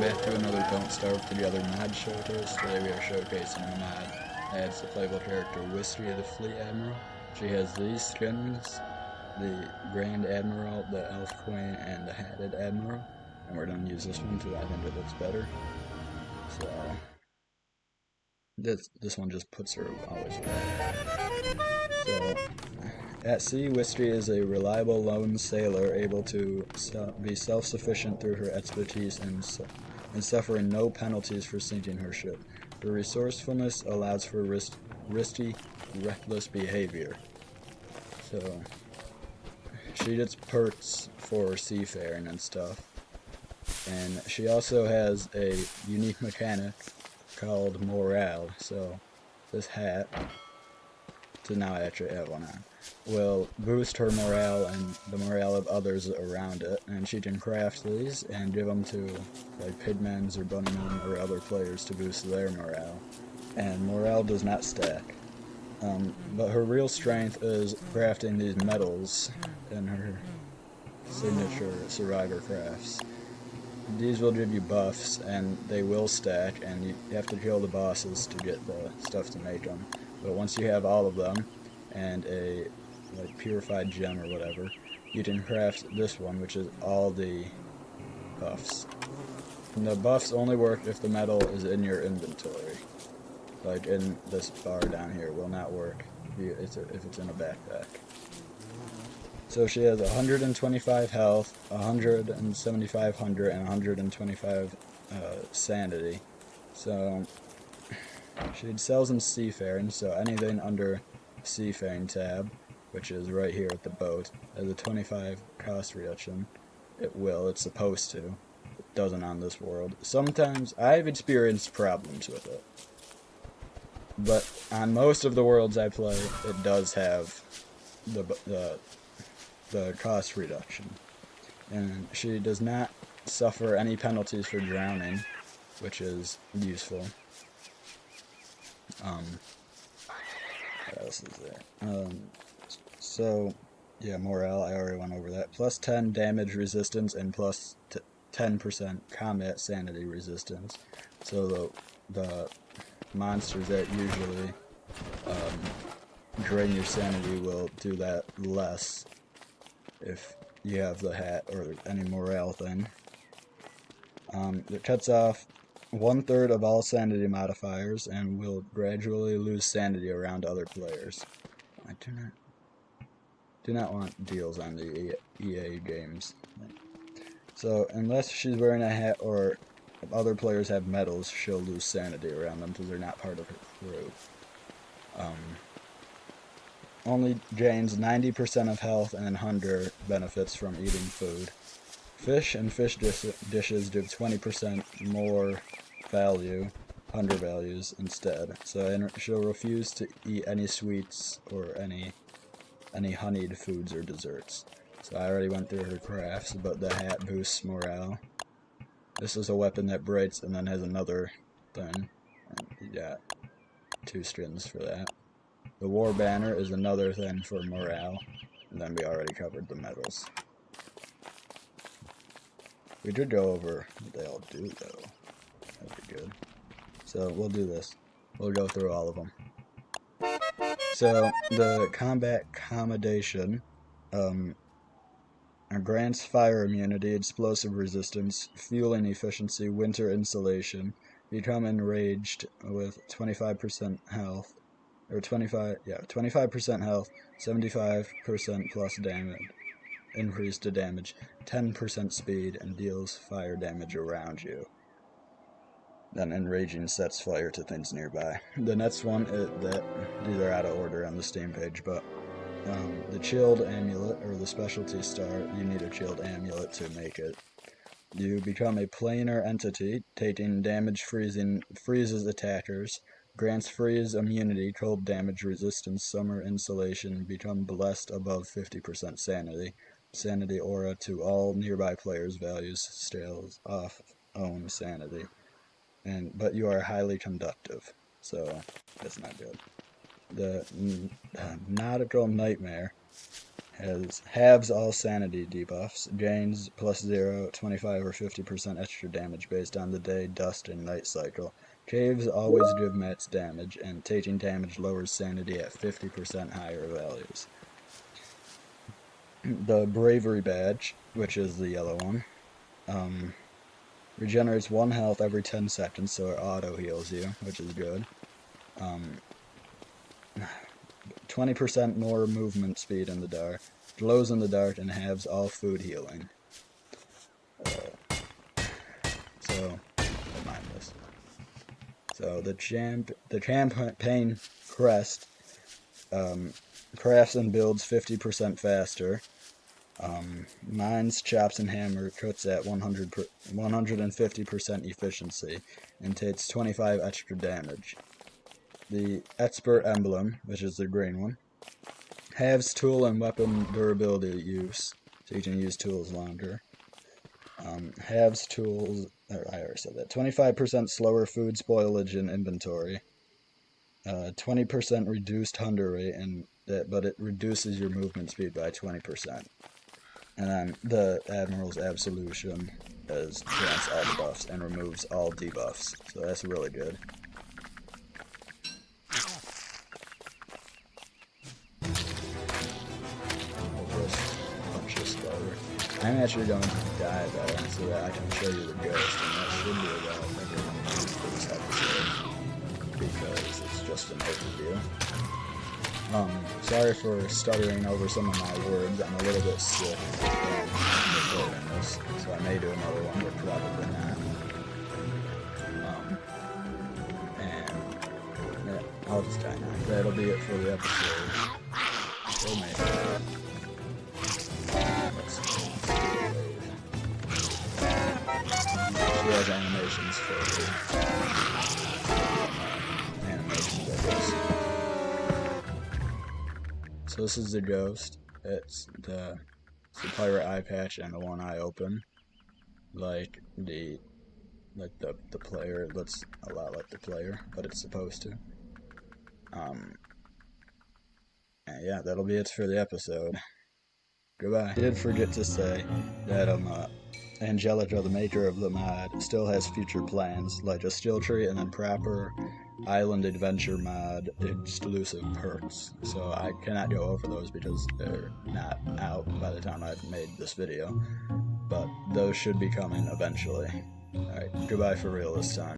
back to another Don't Starve Together mod showcase. Today we are showcasing a mod that adds the playable character Whiskey the Fleet Admiral. She has these skins, the Grand Admiral, the Elf Queen, and the Hatted Admiral. And we're going to use this one too. I think it looks better. So, this one just puts her always away. So, at sea, Whiskey is a reliable lone sailor able to be self-sufficient through her expertise and suffering no penalties for sinking her ship. Her resourcefulness allows for risky, reckless behavior. So, she gets perks for seafaring and stuff. And she also has a unique mechanic called morale. So, this hat, to now actually have one on, will boost her morale and the morale of others around it, and she can craft these and give them to like pigmens or bunnymen or other players to boost their morale. And morale does not stack. But her real strength is crafting these medals in her signature survivor crafts. These will give you buffs, and they will stack, and you have to kill the bosses to get the stuff to make them. But once you have all of them, and a like purified gem or whatever, you can craft this one, which is all the buffs. And the buffs only work if the medal is in your inventory. Like in this bar down here, will not work if it's in a backpack. So she has 125 health, 175 hunger, and 125 sanity. So she sells in seafaring, so anything under seafaring tab, which is right here at the boat, has a 25 cost reduction. It's supposed to. It doesn't on this world. Sometimes I've experienced problems with it. But on most of the worlds I play, it does have the cost reduction. And she does not suffer any penalties for drowning, which is useful. What else is there? So, yeah, morale, I already went over that. Plus 10 damage resistance and plus 10% combat sanity resistance. So the monsters that usually drain your sanity will do that less if you have the hat or any morale thing. It cuts off 1/3 of all sanity modifiers and will gradually lose sanity around other players. I do not want deals on the EA games. So unless she's wearing a hat or if other players have medals, she'll lose sanity around them because they're not part of her crew. Only gains 90% of health and hunger benefits from eating food. Fish and fish dishes give 20% more hunger values instead. So she'll refuse to eat any sweets or any honeyed foods or desserts. So I already went through her crafts, but the hat boosts morale. This is a weapon that breaks and then has another thing. And you got 2 skins for that. The war banner is another thing for morale. And then we already covered the medals. We did go over what they all do, though. That'd be good. So we'll do this. We'll go through all of them. So the combat commendation grants fire immunity, explosive resistance, fueling efficiency, winter insulation, become enraged with 25% health, or 25% health, 75% plus damage, increase to damage, 10% speed, and deals fire damage around you. Then enraging sets fire to things nearby. The next one, these are out of order on the Steam page, but the chilled amulet, or the specialty star, you need a chilled amulet to make it. You become a planar entity, taking damage freezes attackers, grants freeze immunity, cold damage resistance, summer insulation, become blessed above 50% sanity aura to all nearby players' values, scales off own sanity. But you are highly conductive, so that's not good. The nautical nightmare halves all sanity debuffs, gains +0, 25 or 50% extra damage based on the day, dust, and night cycle. Caves always give max damage, and taking damage lowers sanity at 50% higher values. The Bravery Badge, which is the yellow one, regenerates 1 health every 10 seconds, so it auto-heals you, which is good. 20% more movement speed in the dark, glows in the dark, and halves all food healing. So, don't mind this. So the campaign crest crafts and builds 50% faster. Mines, chops, and hammer cuts at 150% efficiency and takes 25 extra damage. The Expert Emblem, which is the green one, halves tool and weapon durability use, so you can use tools longer. Halves tools, I already said that. 25% slower food spoilage in inventory. 20% reduced hunger rate, but it reduces your movement speed by 20%. And then the Admiral's Absolution grants all debuffs and removes all debuffs, so that's really good. I'm actually going to die though, so that I can show you the ghost, and that should be about everyone for this episode, because it's just an overview. Sorry for stuttering over some of my words. I'm a little bit sick recording this, so I may do another one, but probably not. And yeah, I'll just die now. That'll be it for the episode. Or maybe. She has animations for animations, I guess. So this is the ghost. It's the pirate eye patch and the one eye open. Like the player. It looks a lot like the player, but it's supposed to. And yeah, that'll be it for the episode. Goodbye. I did forget to say that Angelica, the maker of the mod, still has future plans, like a skill tree and then proper island adventure mod exclusive perks. So I cannot go over those because they're not out by the time I've made this video. But those should be coming eventually. Alright, goodbye for real this time.